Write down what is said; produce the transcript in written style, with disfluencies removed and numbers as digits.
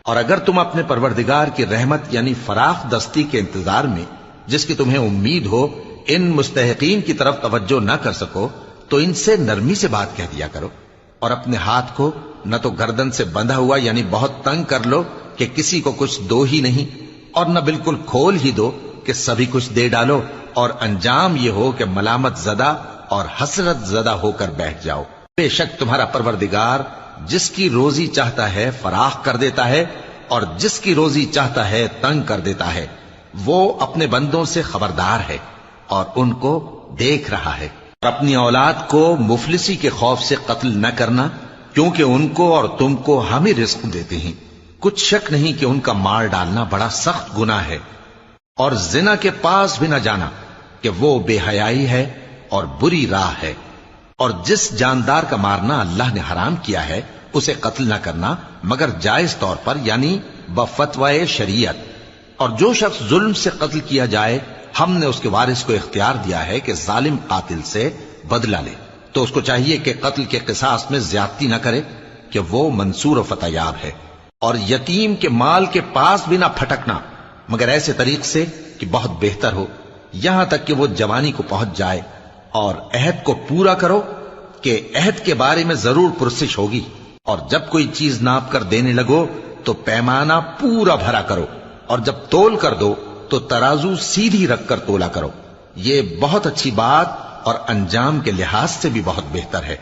اور اگر تم اپنے پروردگار کی رحمت یعنی فراخ دستی کے انتظار میں جس کی تمہیں امید ہو ان مستحقین کی طرف توجہ نہ کر سکو تو ان سے نرمی سے بات کہہ دیا کرو، اور اپنے ہاتھ کو نہ تو گردن سے بندھا ہوا یعنی بہت تنگ کر لو کہ کسی کو کچھ دو ہی نہیں، اور نہ بالکل کھول ہی دو کہ سبھی کچھ دے ڈالو، اور انجام یہ ہو کہ ملامت زدہ اور حسرت زدہ ہو کر بیٹھ جاؤ۔ بے شک تمہارا پروردگار جس کی روزی چاہتا ہے فراخ کر دیتا ہے اور جس کی روزی چاہتا ہے تنگ کر دیتا ہے، وہ اپنے بندوں سے خبردار ہے اور ان کو دیکھ رہا ہے۔ اور اپنی اولاد کو مفلسی کے خوف سے قتل نہ کرنا، کیونکہ ان کو اور تم کو ہم ہی رزق دیتے ہیں، کچھ شک نہیں کہ ان کا مار ڈالنا بڑا سخت گناہ ہے۔ اور زنا کے پاس بھی نہ جانا کہ وہ بے حیائی ہے اور بری راہ ہے۔ اور جس جاندار کا مارنا اللہ نے حرام کیا ہے اسے قتل نہ کرنا مگر جائز طور پر یعنی بفتوائے شریعت۔ اور جو شخص ظلم سے قتل کیا جائے ہم نے اس کے وارث کو اختیار دیا ہے کہ ظالم قاتل سے بدلہ لے، تو اس کو چاہیے کہ قتل کے قصاص میں زیادتی نہ کرے کہ وہ منصور و فتح یاب ہے۔ اور یتیم کے مال کے پاس بھی نہ پھٹکنا مگر ایسے طریق سے کہ بہت بہتر ہو، یہاں تک کہ وہ جوانی کو پہنچ جائے۔ اور عہد کو پورا کرو کہ عہد کے بارے میں ضرور پرسش ہوگی، اور جب کوئی چیز ناپ کر دینے لگو تو پیمانہ پورا بھرا کرو، اور جب تول کر دو تو ترازو سیدھی رکھ کر تولا کرو، یہ بہت اچھی بات اور انجام کے لحاظ سے بھی بہت بہتر ہے۔